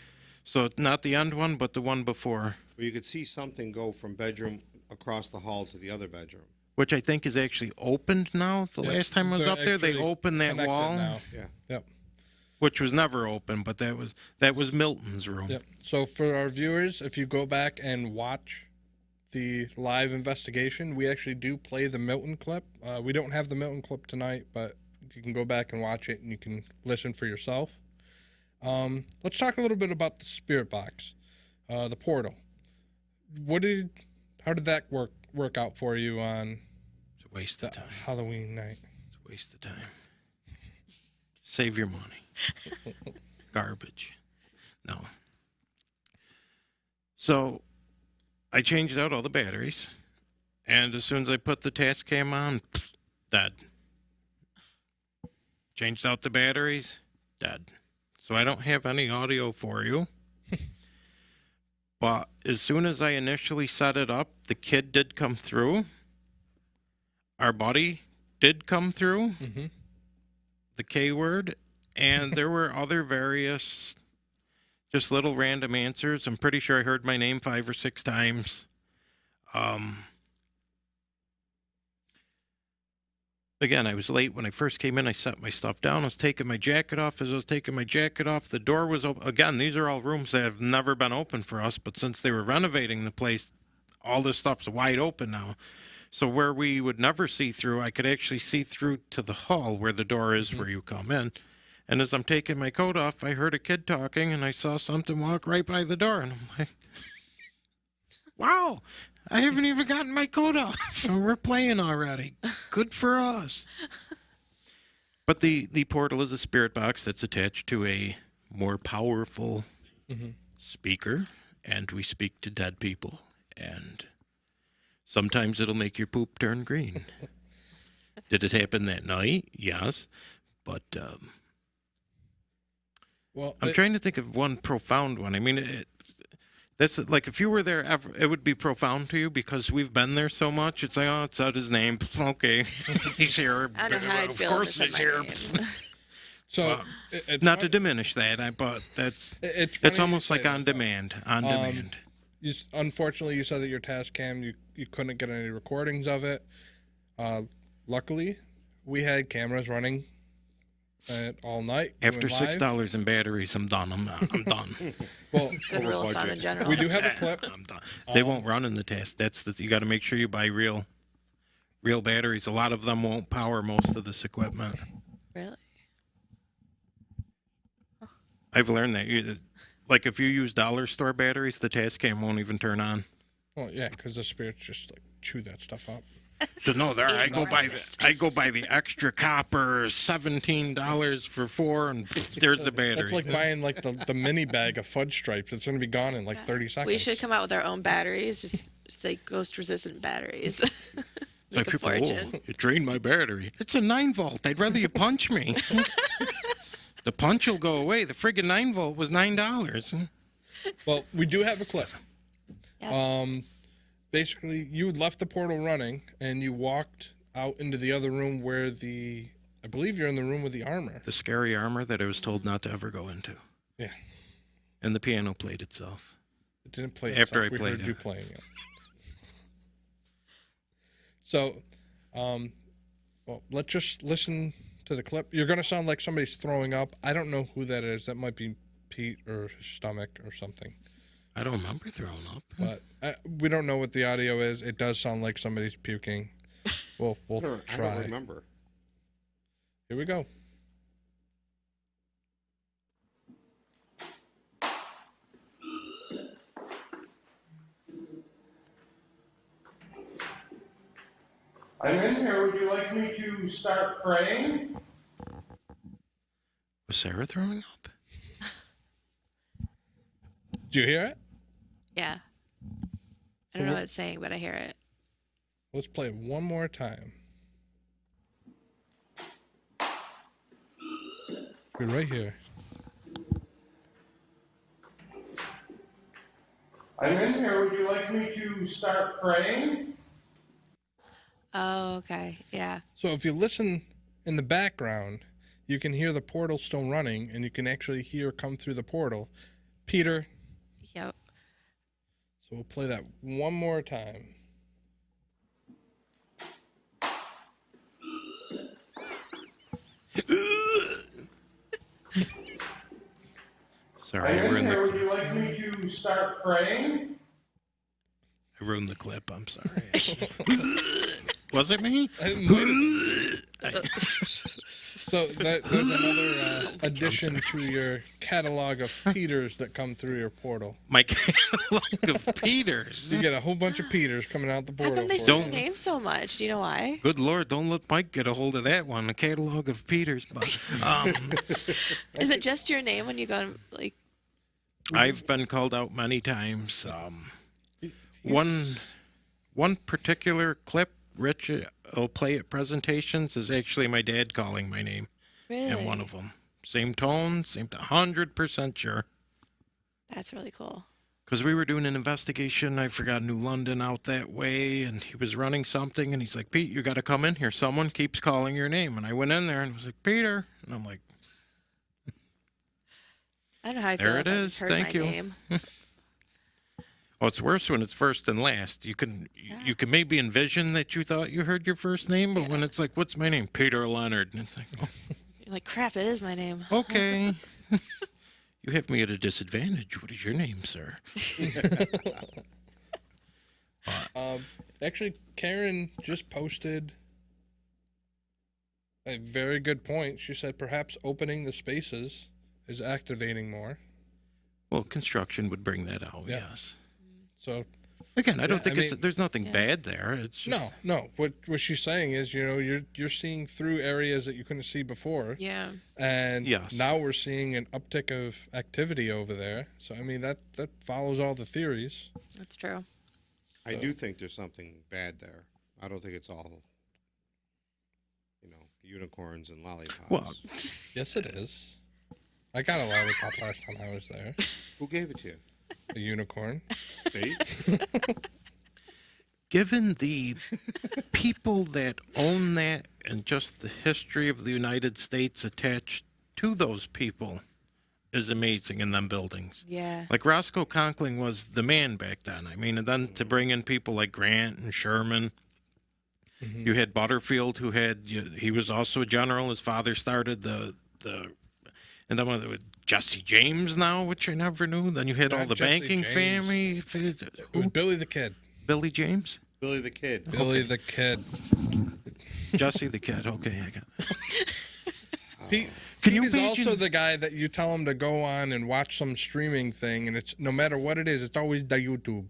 So not the end one, but the one before. Well, you could see something go from bedroom across the hall to the other bedroom. Which I think is actually opened now. The last time I was up there, they opened that wall. Now. Yeah. Yep. Which was never open, but that was Milton's room. Yep. So for our viewers, if you go back and watch the live investigation, we actually do play the Milton clip. We don't have the Milton clip tonight, but you can go back and watch it and you can listen for yourself. Let's talk a little bit about the spirit box, the portal. How did that work out for you on It's a waste of time. Halloween night? It's a waste of time. Save your money. Garbage. No. So I changed out all the batteries, and as soon as I put the task cam on, dead. Changed out the batteries, dead. So I don't have any audio for you. But as soon as I initially set it up, the kid did come through. Our buddy did come through. Mm-hmm. The K word. And there were other various, just little random answers. I'm pretty sure I heard my name 5 or 6 times. Again, I was late when I first came in. I set my stuff down. I was taking my jacket off. As I was taking my jacket off, the door was open. Again, these are all rooms that have never been open for us, but since they were renovating the place, all this stuff's wide open now. So where we would never see through, I could actually see through to the hall where the door is where you come in. And as I'm taking my coat off, I heard a kid talking, and I saw something walk right by the door. And I'm like, wow, I haven't even gotten my coat off, and we're playing already. Good for us. But the portal is a spirit box that's attached to a more powerful speaker, and we speak to dead people. And sometimes it'll make your poop turn green. Did it happen that night? Yes. But I'm trying to think of one profound one. I mean, that's like if you were there ever, it would be profound to you because we've been there so much. It's like, oh, it's out his name. Okay, he's here. I don't know how I'd Of feel course if it's he's here. So, Not to diminish that, but that's it's it's funny almost you like say on that. demand. On demand. Unfortunately, you said that your task cam, you couldn't get any recordings of it. Luckily, we had cameras running all night. After doing live. $6 in batteries, I'm done. I'm done. Well, Good rule of thumb in general. we do have a clip. I'm done. They won't run in the test. You got to make sure you buy real batteries. A lot of them won't power most of this equipment. Really? I've learned that. Like if you use dollar store batteries, the task cam won't even turn on. Well, yeah, because the spirits just like chew that stuff up. So no, there I go by breakfast. I go by the extra copper, $17 for 4, and there's the battery. That's like buying like the mini bag of fudge stripes. It's going to be gone in like 30 seconds. We should come out with our own batteries, just like ghost-resistant batteries. Like Make a people, fortune. oh, you drained my battery. It's a 9-volt. I'd rather you punch me. The punch will go away. The friggin' 9-volt was $9. Well, we do have a clip. Yes. Basically, you had left the portal running, and you walked out into the other room where I believe you're in the room with the armor. The scary armor that I was told not to ever go into. Yeah. And the piano played itself. It didn't play After itself. I played We heard it. you playing it. So, well, let's just listen to the clip. You're going to sound like somebody's throwing up. I don't know who that is. That might be Pete or his stomach or something. I don't remember throwing up. But we don't know what the audio is. It does sound like somebody's puking. We'll I don't try. remember. Here we go. I'm in here. Would you like me to start praying? Was Sarah throwing up? Do you hear it? Yeah. I don't know what it's saying, but I hear it. Let's play it one more time. You're right here. I'm in here. Would you like me to start praying? Oh, okay. Yeah. So if you listen in the background, you can hear the portal still running, and you can actually hear come through the portal. Peter. Yep. So we'll play that one more time. Sorry, I ruined the Would clip. you like me to start praying? I ruined the clip. I'm sorry. Was it me? So there's another addition to your catalog of Peters that come through your portal. My catalog of Peters. You get a whole bunch of Peters coming out the How portal. come they for say you. your name so much? Do you know why? Good Lord, don't let Mike get a hold of that one. A catalog of Peters. But Is it just your name when you go like? I've been called out many times. One particular clip Rich will play at presentations is actually my dad calling my name. Really? And one of them. Same tone, same 100% sure. That's really cool. Because we were doing an investigation. I forgot New London out that way, and he was running something, and he's like, Pete, you got to come in here. Someone keeps calling your name. And I went in there and was like, Peter. And I'm like, I don't know how I feel There if it I is. just heard Thank my you. name. Oh, it's worse when it's first and last. You can maybe envision that you thought you heard your first name, but when it's like, what's my name? Peter Leonard. And it's like, You're like, crap, it is my name. oh, okay. You have me at a disadvantage. What is your name, sir? Actually, Karen just posted a very good point. She said perhaps opening the spaces is activating more. Well, construction would bring that out, Yeah. yes. So Again, I don't think I mean- there's nothing bad there. It's just no. What she's saying is, you're seeing through areas that you couldn't see before, Yeah. and Yes. now we're seeing an uptick of activity over there. So I mean that follows all the theories. That's true. I do think there's something bad there. I don't think it's all, unicorns and lollipops. Well, Yes, it is. I got a lollipop last time I was there. Who gave it to you? A unicorn. See? given the people that own that and just the history of the United States attached to those people is amazing in them buildings. Yeah. Like Roscoe Conkling was the man back then. I mean, and then to bring in people like Grant and Sherman. You had Butterfield, he was also a general. His father started and then with Jesse James now, which I never knew. Then you had all Not the Jesse banking James. family. It was Billy the Kid. Billy James? Billy the Kid. Billy the Kid. Jesse the Kid. Okay, I got it. He, Can you he's imagine- also the guy that you tell him to go on and watch some streaming thing, and it's no matter what it is, it's always the YouTube.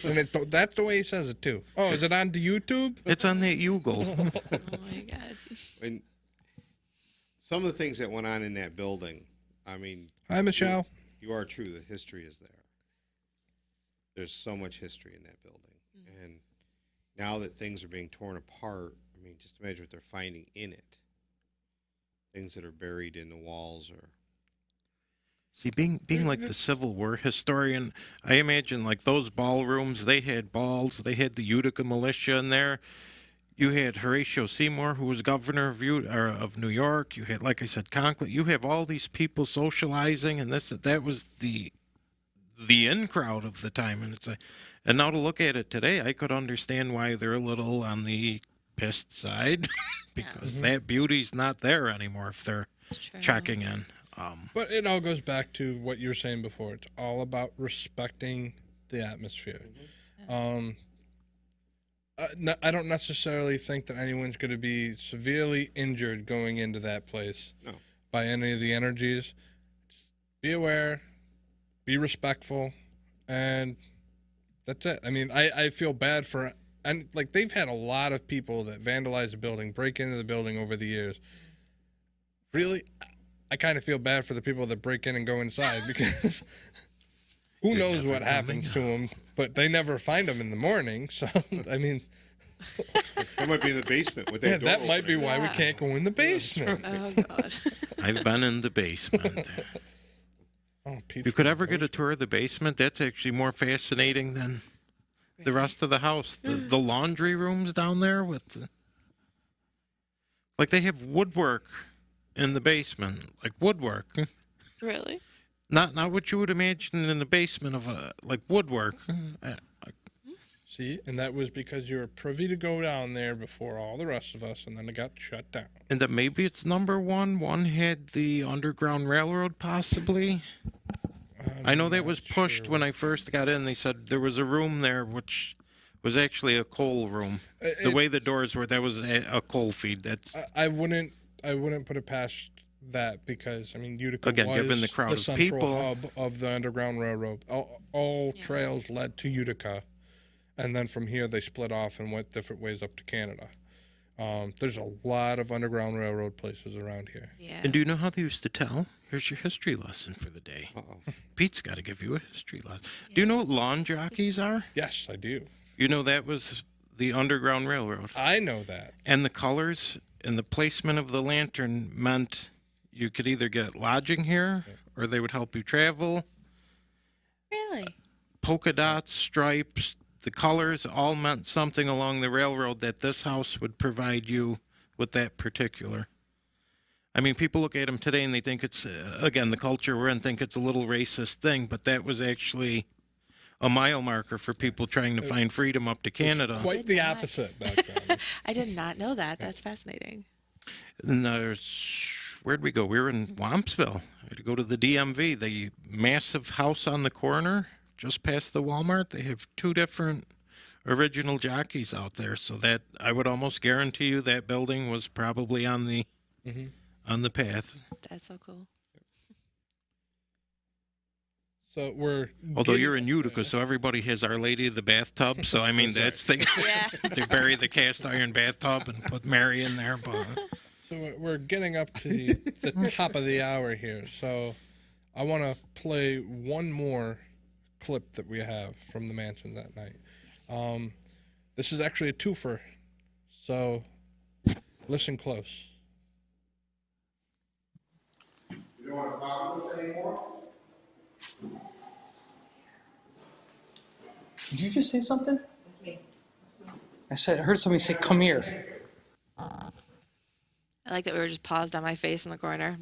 And that's the way he says it too. Oh, is it on the YouTube? It's on that Ugle. Oh my god. And some of the things that went on in that building, I mean, Hi, Michelle. you are true. The history is there. There's so much history in that building. And now that things are being torn apart, I mean, just imagine what they're finding in it. Things that are buried in the walls or... See, being like the Civil War historian, I imagine like those ballrooms, they had balls, they had the Utica militia in there. You had Horatio Seymour, who was governor of New York. You had, like I said, Conklin. You have all these people socializing, and that was the in crowd of the time. And now to look at it today, I could understand why they're a little on the pissed side, because that beauty's not there anymore if they're It's true. checking in. But it all goes back to what you were saying before. It's all about respecting the atmosphere. I don't necessarily think that anyone's going to be severely injured going into that place No. by any of the energies. Just be aware, be respectful, and that's it. I mean, I feel bad for, and like they've had a lot of people that vandalize the building, break into the building over the years. Really, I kind of feel bad for the people that break in and go inside because who knows what happens to them, but they never find them in the morning. So, I mean, They might be in the basement with yeah, that door that might be opening. why we Yeah. can't go in the basement. Oh god. I've been in the basement. Oh, If you could ever get a tour of the basement, that's actually more fascinating than the rest of the house. The laundry rooms down there like they have woodwork in the basement, like woodwork. Really? Not what you would imagine in the basement of like woodwork. See, and that was because you were privy to go down there before all the rest of us, and then it got shut down. And that maybe it's number one. One had the Underground Railroad, possibly. I know that was pushed when I first got in. They said there was a room there which was actually a coal room. The way the doors were, that was a coal feed. That's I wouldn't put it past that because I mean Utica Again, was given the crowd of central people. hub of the Underground Railroad. All trails led to Utica, and then from here they split off and went different ways up to Canada. There's a lot of Underground Railroad places around here. Yeah. And do you know how they used to tell? Here's your history lesson for the day. Uh-oh. Pete's got to give you a history lesson. Do you know what lawn jockeys are? Yes, I do. You know that was the Underground Railroad. I know that. And the colors and the placement of the lantern meant you could either get lodging here or they would help you travel. Really? Polka dots, stripes, the colors all meant something along the railroad that this house would provide you with that particular. I mean, people look at them today and they think it's, again, the culture we're in, think it's a little racist thing, but that was actually a mile marker for people trying to find freedom up to Canada. Quite the opposite back then. I did not know that. That's fascinating. And where'd we go? We were in Wampsville. I had to go to the DMV, the massive house on the corner, just past the Walmart. They have 2 different original jockeys out there. So that, I would almost guarantee you that building was probably on the path. That's so cool. So we're Although you're in Utica, so everybody has Our Lady of the Bathtub. So, I mean, that's the... Yeah. They bury the cast iron bathtub and put Mary in there. But So we're getting up to the top of the hour here. So I want to play one more clip that we have from the mansion that night. This is actually a twofer. So listen close. You don't want to talk with us anymore? Did you just say something? I said, I heard somebody say, come here. I like that we were just paused on my face in the corner.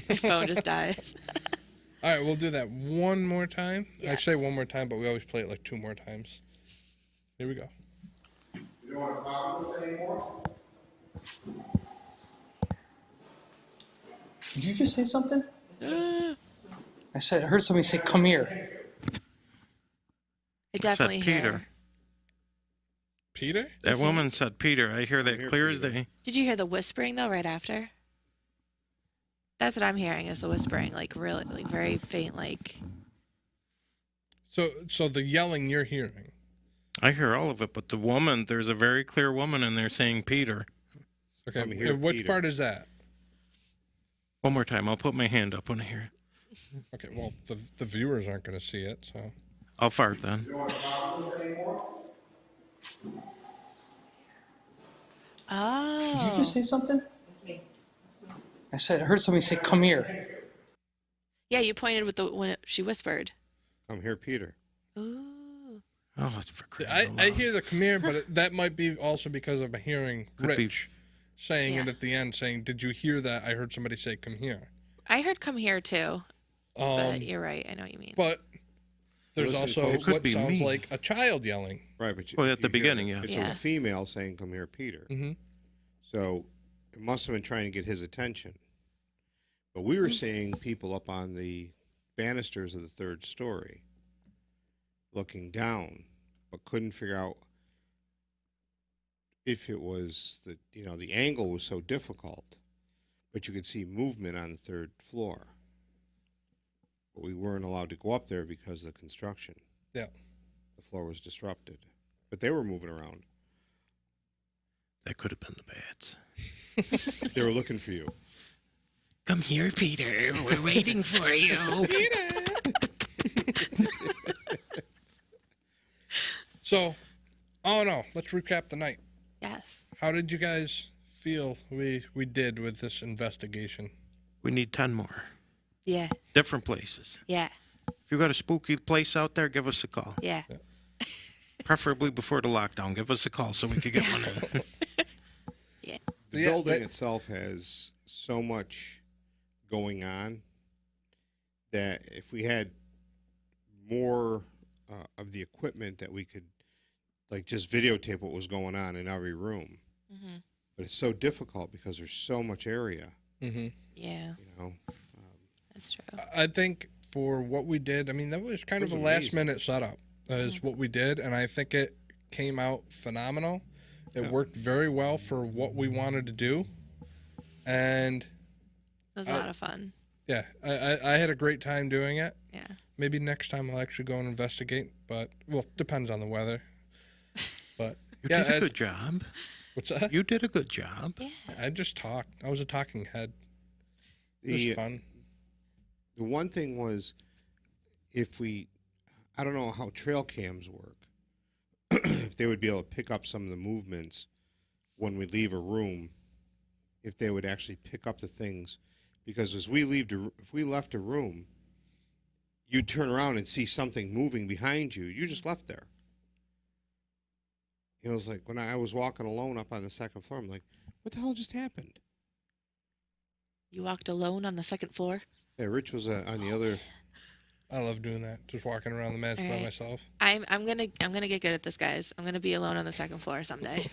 My phone just dies. All right, we'll do that one more time. I Yes. say one more time, but we always play it like 2 more times. Here we go. You don't want to talk with us anymore? Did you just say something? I said, I heard somebody say, come here. I definitely said hear. Peter. Peter? That woman said Peter. I hear that hear clear as Peter. day. Did you hear the whispering though right after? That's what I'm hearing is the whispering, like really, like very faint, like. So the yelling you're hearing. I hear all of it, but the woman, there's a very clear woman in there saying Peter. Okay, Come here, and which Peter. part is that? One more time. I'll put my hand up when I hear it. Okay, well, the viewers aren't going to see it, so. I'll fart then. You don't want to talk with us anymore? Oh. Did you just say something? I said, I heard somebody say, come here. Yeah, you pointed with when she whispered. Come here, Peter. Ooh. Oh, it's for crying I out loud. hear the come here, but that might be also because I'm hearing Could be. Rich saying it Yeah. at the end, saying, did you hear that? I heard somebody say, come here. I heard "come here" too, but Um, you're right. I know what you mean. but there's Listen also close. It could what be sounds me. like a child yelling. Right, but Well, at if the you hear beginning, it, yes. It's Yeah. a female saying, come here, Peter. Mm-hmm. So it must have been trying to get his attention. But we were seeing people up on the banisters of the 3rd story looking down, but couldn't figure out if it was the angle was so difficult, but you could see movement on the 3rd floor. But we weren't allowed to go up there because of the construction. Yeah. The floor was disrupted. But they were moving around. That could have been the bats. They were looking for you. Come here, Peter. We're waiting for you. So, oh no, let's recap the night. Yes. How did you guys feel we did with this investigation? We need 10 more. Yeah. Different places. Yeah. If you got a spooky place out there, give us a call. Yeah. Preferably before the lockdown. Give us a call so we could get one in. The Yeah, building that- itself has so much going on that if we had more of the equipment that we could like just videotape what was going on in every room. Mm-hmm. But it's so difficult because there's so much area, Mm-hmm. Yeah. you know. That's true. I think for what we did, I mean, that was kind It of a was last amazing. minute setup, is what we did, and I think it came out phenomenal. It Yeah. worked very well for what we wanted to do, and It was a lot of fun. yeah, I had a great time doing it. Yeah. Maybe next time I'll actually go and investigate, but well, depends on the weather. But You yeah, did a good job. what's that? You did a good job. Yeah. I just talked. I was a talking head. It was The, fun. the one thing was I don't know how trail cams work, if they would be able to pick up some of the movements when we leave a room, if they would actually pick up the things, because if we left a room, you'd turn around and see something moving behind you. You just left there. It was like when I was walking alone up on the 2nd floor, I'm like, what the hell just happened? You walked alone on the second floor? Yeah, Rich was on the other. I love doing that. Just walking around the mansion by Alright. myself. I'm gonna get good at this, guys. I'm gonna be alone on the second floor someday.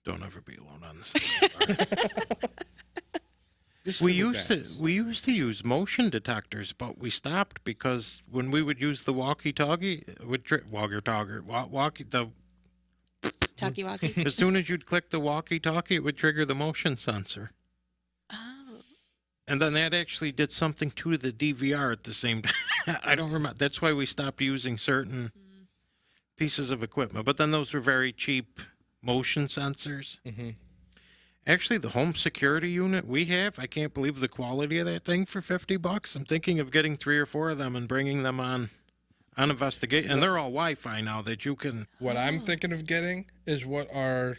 Don't ever be alone on the second floor. Just We 'cause of used to bats. use motion detectors, but we stopped because when we would use the walkie-talkie, it would Talkie walkie. as soon as you'd click the walkie-talkie, it would trigger the motion sensor. Oh. And then that actually did something to the DVR at the same time. I don't remember. That's why we stopped using certain pieces of equipment. But then those were very cheap motion sensors. Mm-hmm. Actually, the home security unit we have, I can't believe the quality of that thing for $50. I'm thinking of getting 3 or 4 of them and bringing them on investigation. And they're all Wi-Fi now that you can. What I'm thinking of getting is what our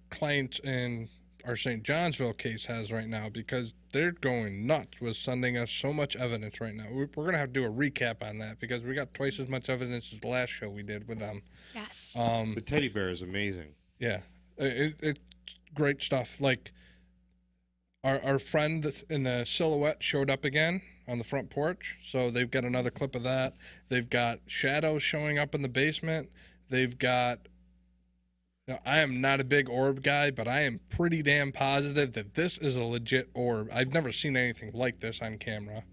client in our St. Johnsville case has right now, because they're going nuts with sending us so much evidence right now. We're going to have to do a recap on that because we got twice as much evidence as the last show we did with them. Yes. The teddy bear is amazing. Yeah, it's great stuff. Like our friend that's in the silhouette showed up again on the front porch, so they've got another clip of that. They've got shadows showing up in the basement. They've got. Now, I am not a big orb guy, but I am pretty damn positive that this is a legit orb. I've never seen anything like this on camera.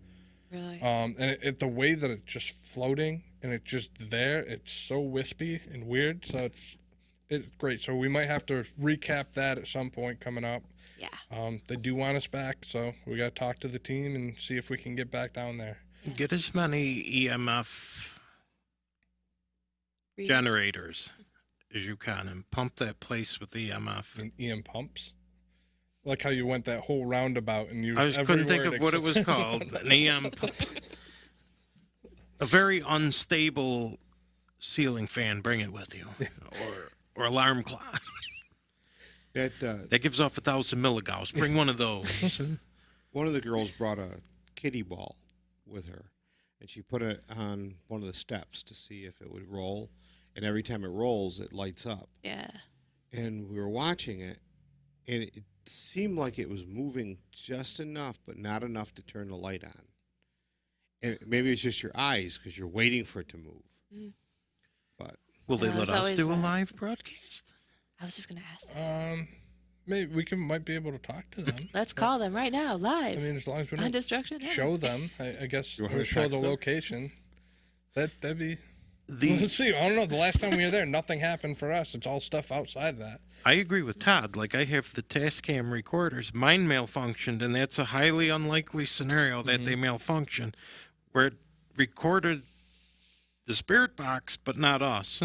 Really? And the way that it's just floating and it's just there, it's so wispy and weird. So it's great. So we might have to recap that at some point coming up. Yeah. They do want us back, so we got to talk to the team and see if we can get back down there. Get as many EMF generators as you can and pump that place with EMF. And EM pumps. Like how you went that whole roundabout and you. I just couldn't think of what it was called. An EM pump. A very unstable ceiling fan. Bring it with you, or alarm clock. That gives off 1,000 milligauss. Bring one of those. One of the girls brought a kiddie ball with her, and she put it on one of the steps to see if it would roll. And every time it rolls, it lights up. Yeah. And we were watching it, and it seemed like it was moving just enough, but not enough to turn the light on. And maybe it's just your eyes because you're waiting for it to move. Mm. But Will they Well, let it's us always do a that. live broadcast? I was just gonna ask that. Maybe we might be able to talk to them. Let's call them right now, I live. mean, as long as we on don't Destruction. show them, I guess You want we'll to show text the them? location. That'd be. The Let's see. I don't know. The last time we were there, nothing happened for us. It's all stuff outside that. I agree with Todd. Like, I have the Tascam recorders. Mine malfunctioned, and that's a highly unlikely scenario that they malfunction, where it recorded the spirit box, but not us.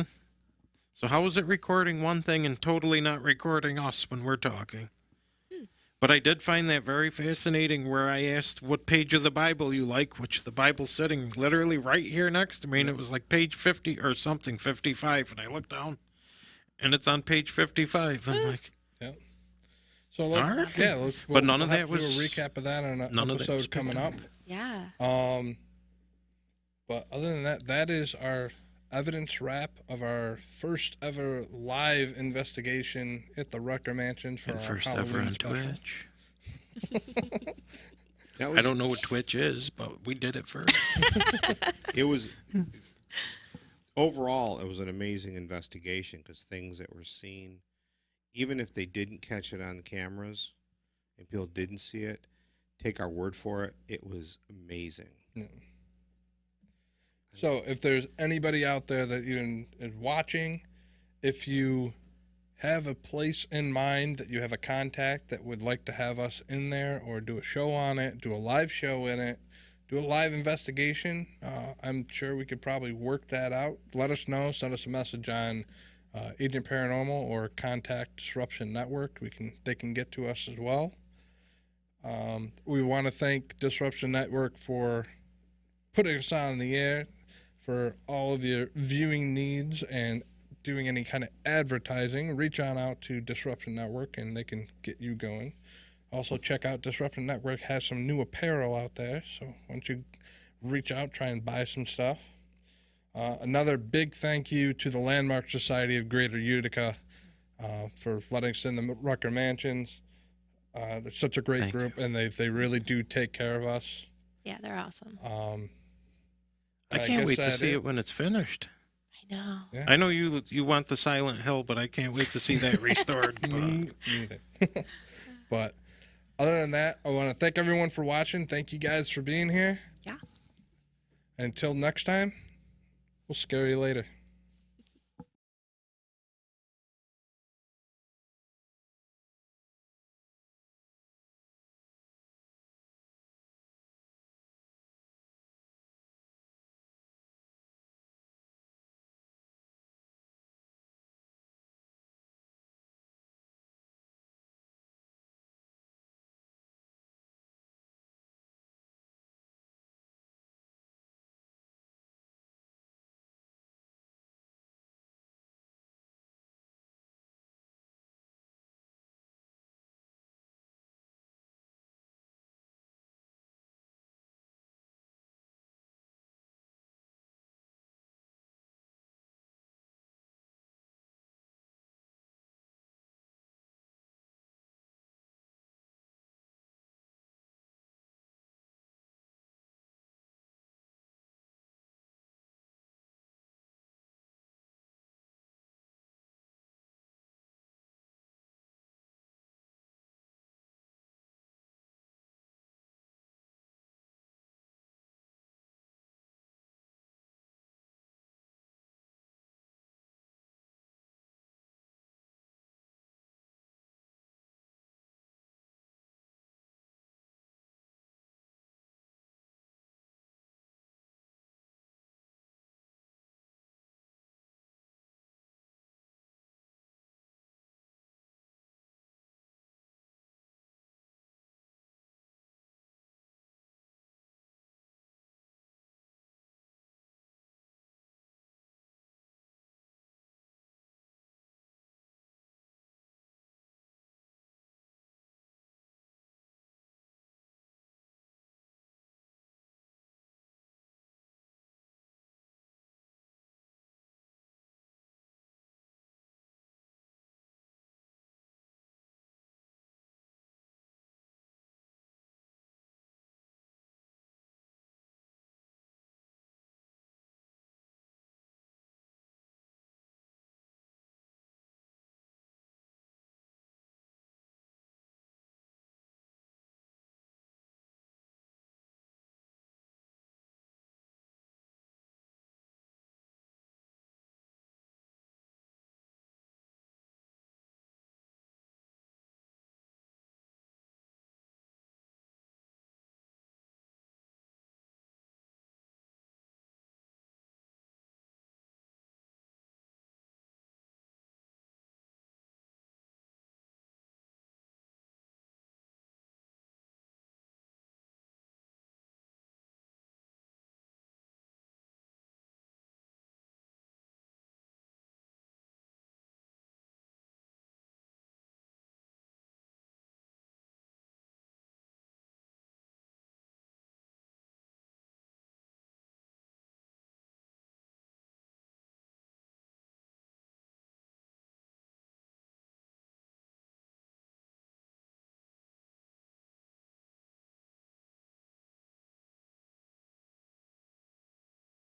So how is it recording one thing and totally not recording us when we're talking? But I did find that very fascinating where I asked what page of the Bible you like, which the Bible's sitting literally right here next to me, and it was like page 50 or something, 55, and I looked down, and it's on page 55. I'm like, Yeah. So All right. yeah, But none of we'll that have to do was- a recap of that on an none of that was episode coming up. Yeah. But other than that, that is our evidence wrap of our first ever live investigation at the Rutger Mansion for and our first Halloween ever on special. Twitch. that was, I don't know what Twitch is, but we did it first. It was overall, it was an amazing investigation because things that were seen, even if they didn't catch it on the cameras and people didn't see it, take our word for it, it was amazing. Yeah. So if there's anybody out there that even is watching, if you have a place in mind that you have a contact that would like to have us in there or do a show on it, do a live show in it, do a live investigation, I'm sure we could probably work that out. Let us know. Send us a message on Agent Paranormal or Contact Disruption Network. They can get to us as well. We want to thank Disruption Network for putting us on the air, for all of your viewing needs and doing any kind of advertising. Reach on out to Disruption Network and they can get you going. Also, check out Disruption Network has some new apparel out there, so once you reach out, try and buy some stuff. Another big thank you to the Landmark Society of Greater Utica for letting us in the Rutger Mansions. They're such a great Thank group, and they really do take care of us. Yeah, they're awesome. I can't wait to see it when it's finished. I know. Yeah. I know you want the Silent Hill, but I can't wait to see that restored. Me neither. But other than that, I want to thank everyone for watching. Thank you guys for being here. Yeah. Until next time, we'll scare you later.